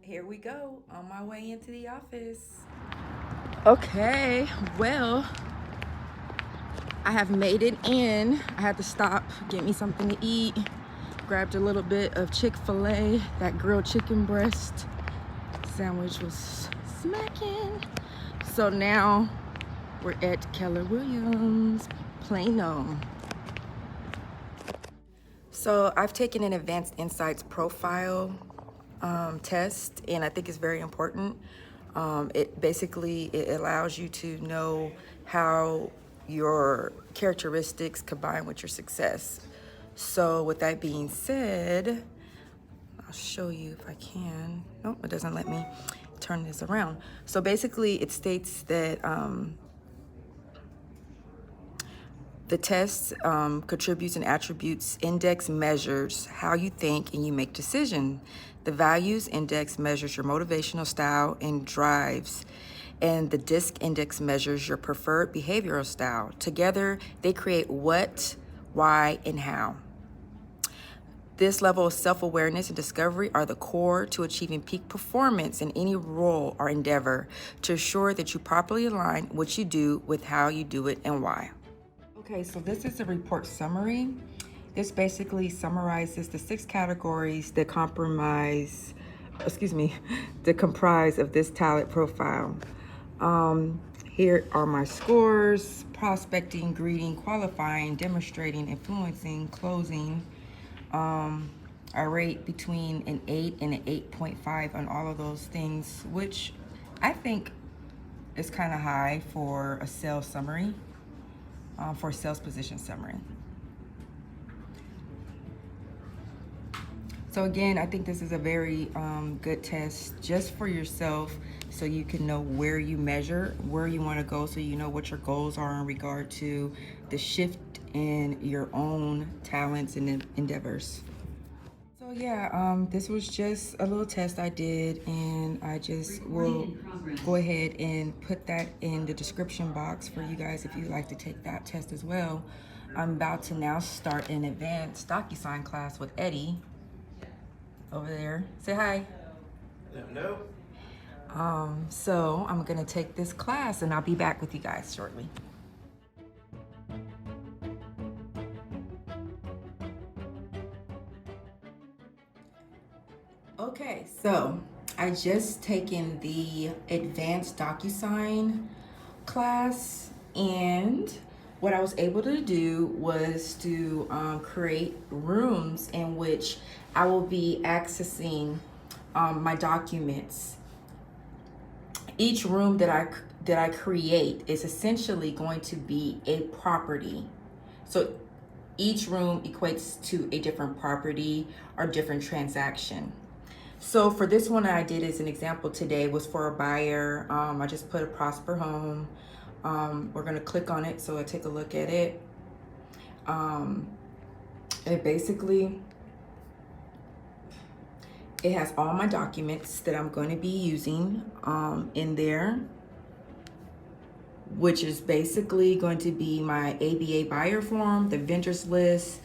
Here we go, on my way into the office. Okay, well, I have made it in. I had to stop, get me something to eat. Grabbed a little bit of Chick-fil-A. That grilled chicken breast sandwich was smacking. So now we're at Keller Williams, Plano. So I've taken an Advanced Insights profile test, and I think it's very important. It allows you to know how your characteristics combine with your success. So with that being said, I'll show you if I can. Nope, it doesn't let me turn this around. So basically it states that the test contributes and attributes index measures how you think and you make decisions. The values index measures your motivational style and drives, and the DISC index measures your preferred behavioral style. Together, they create what, why, and how. This level of self-awareness and discovery are the core to achieving peak performance in any role or endeavor to ensure that you properly align what you do with how you do it and why. Okay, so this is a report summary. This basically summarizes the 6 categories that comprise of this talent profile. Here are my scores: prospecting, greeting, qualifying, demonstrating, influencing, closing. I rate between an 8 and an 8.5 on all of those things, which I think is kind of high for a sales summary. For a sales position summary. So again, I think this is a very good test just for yourself, so you can know where you measure, where you want to go, so you know what your goals are in regard to the shift in your own talents and endeavors. So yeah, this was just a little test I did, and I just will go ahead and put that in the description box for you guys if you'd like to take that test as well. I'm about to now start an advanced DocuSign class with Eddie over there. Say hi. No. So I'm gonna take this class and I'll be back with you guys shortly. Okay, so I just taken the advanced DocuSign class, and what I was able to do was to create rooms in which I will be accessing my documents. Each room that I create is essentially going to be a property. So each room equates to a different property or different transaction. So for this one I did as an example today was for a buyer. I just put a Prosper home. We're gonna click on it so I take a look at it. It has all my documents that I'm going to be using in there, which is basically going to be my ABA buyer form, the vendors list,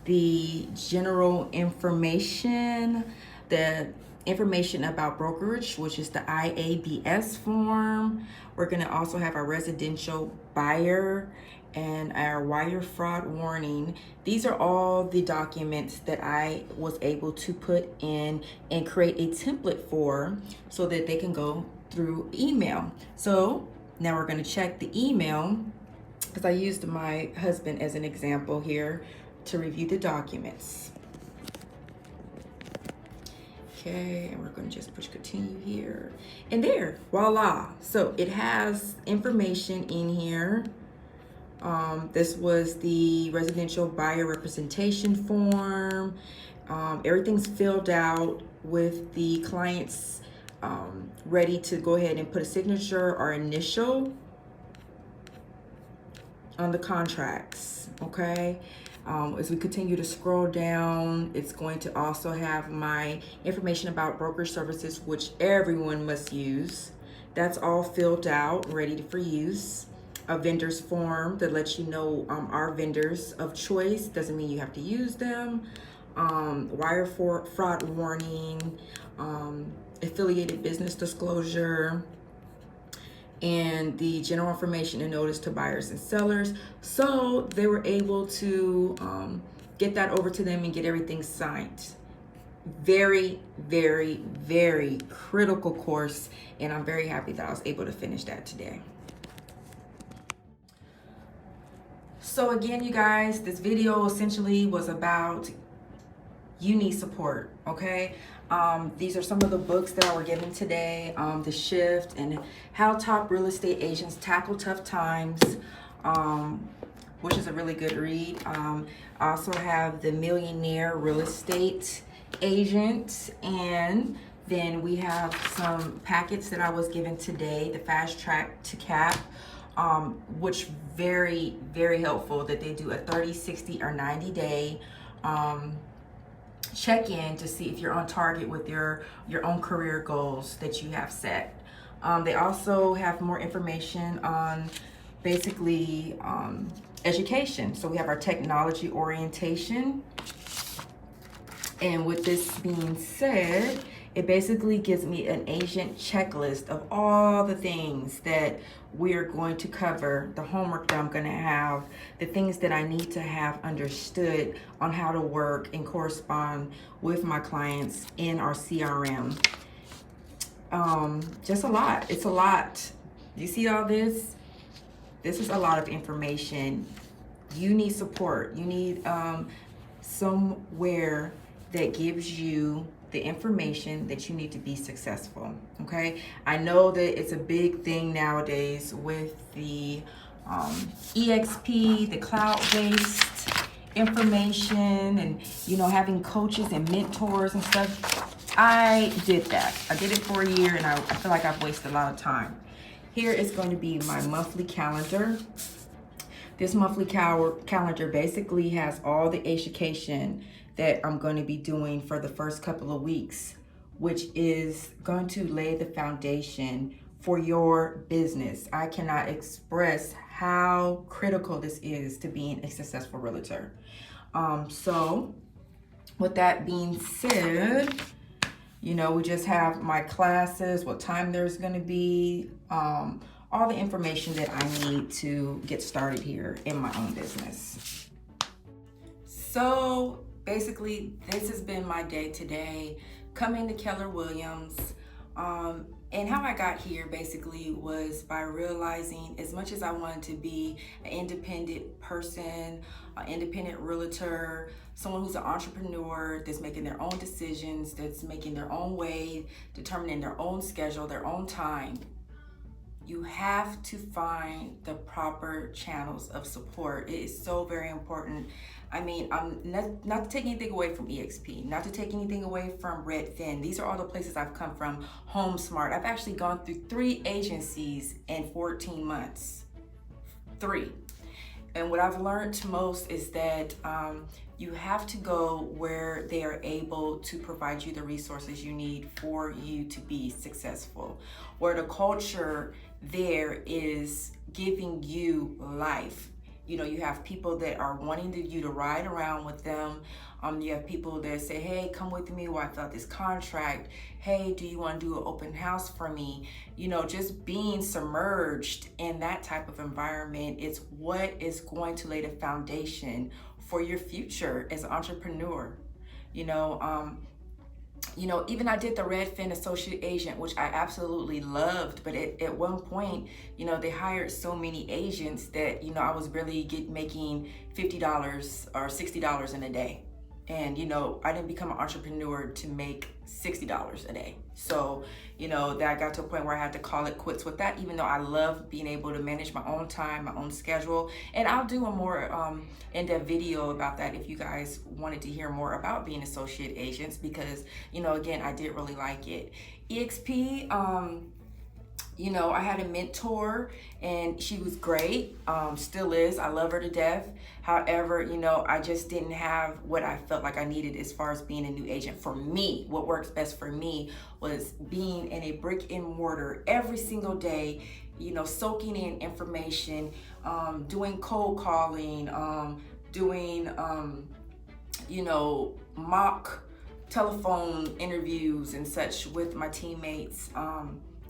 the general information, the information about brokerage, which is the IABS form. We're going to also have our residential buyer and our wire fraud warning. These are all the documents that I was able to put in and create a template for so that they can go through email. So now we're going to check the email, because I used my husband as an example here to review the documents. Okay, and we're going to just push continue here. And there, voila. So it has information in here. This was the residential buyer representation form. Everything's filled out with the clients ready to go ahead and put a signature or initial on the contracts, okay? As we continue to scroll down, it's going to also have my information about brokerage services, which everyone must use. That's all filled out, ready for use. A vendor's form that lets you know our vendors of choice. Doesn't mean you have to use them. Wire fraud warning. affiliated business disclosure, and the general information and notice to buyers and sellers. So they were able to get that over to them and get everything signed. Very, very, very critical course, and I'm very happy that I was able to finish that today. So again, you guys, this video essentially was about you need support, okay? These are some of the books that I were given today. The Shift and How Top Real Estate Agents Tackle Tough Times, which is a really good read. I also have The Millionaire Real Estate Agent, and then we have some packets that I was given today, the Fast Track to Cap, which very, very helpful that they do a 30, 60, or 90 day check-in to see if you're on target with your own career goals that you have set. They also have more information on basically education. So we have our technology orientation. And with this being said, it basically gives me an agent checklist of all the things that we're going to cover, the homework that I'm going to have, the things that I need to have understood on how to work and correspond with my clients in our CRM. Just a lot. It's a lot. You see all this? This is a lot of information. You need support. You need somewhere that gives you the information that you need to be successful, okay? I know that it's a big thing nowadays with the EXP, the cloud-based information, and having coaches and mentors and stuff. I did that. I did it for a year, and I feel like I've wasted a lot of time. Here is going to be my monthly calendar. This monthly calendar basically has all the education that I'm going to be doing for the first couple of weeks, which is going to lay the foundation for your business. I cannot express how critical this is to being a successful realtor. So with that being said, we just have my classes, what time there's going to be, all the information that I need to get started here in my own business. So basically, this has been my day today, coming to Keller Williams. And how I got here basically was by realizing, as much as I wanted to be an independent person, an independent realtor, someone who's an entrepreneur that's making their own decisions, that's making their own way, determining their own schedule, their own time, you have to find the proper channels of support. It is so very important. I mean, I'm not to take anything away from EXP, not to take anything away from Redfin. These are all the places I've come from. HomeSmart. I've actually gone through 3 agencies in 14 months. 3. And what I've learned most is that you have to go where they are able to provide you the resources you need for you to be successful, where the culture there is giving you life. You have people that are wanting you to ride around with them. You have people that say, hey, come with me while I fill out this contract. Hey, do you want to do an open house for me? Just being submerged in that type of environment, it's what is going to lay the foundation for your future as an entrepreneur. Even I did the Redfin associate agent, which I absolutely loved, but at one point, they hired so many agents that, I was really making $50 or $60 in a day. And, I didn't become an entrepreneur to make $60 a day. So, that I got to a point where I had to call it quits with that, even though I love being able to manage my own time, my own schedule. And I'll do a more in-depth video about that if you guys wanted to hear more about being associate agents, because, again, I did really like it. EXP, I had a mentor and she was great, still is. I love her to death. However, I just didn't have what I felt like I needed as far as being a new agent. For me, what works best for me was being in a brick and mortar every single day, soaking in information, doing cold calling, doing, mock telephone interviews and such with my teammates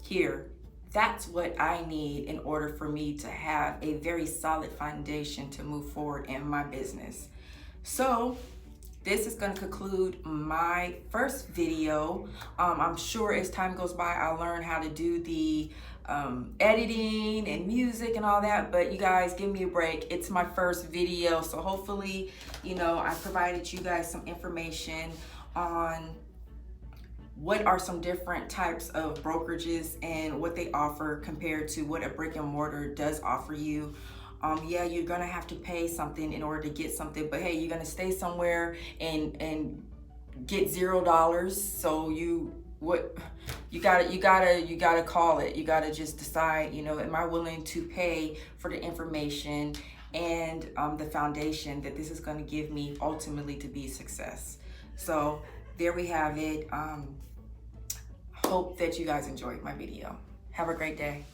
here. That's what I need in order for me to have a very solid foundation to move forward in my business. So this is going to conclude my first video. I'm sure as time goes by, I'll learn how to do the editing and music and all that, but you guys give me a break. It's my first video, so hopefully, you know, I provided you guys some information on what are some different types of brokerages and what they offer compared to what a brick and mortar does offer you. Yeah, you're gonna have to pay something in order to get something, but hey, you're gonna stay somewhere and get $0. So you gotta call it. You gotta just decide, you know, am I willing to pay for the information and the foundation that this is gonna give me ultimately to be a success. So there we have it. Hope that you guys enjoyed my video. Have a great day.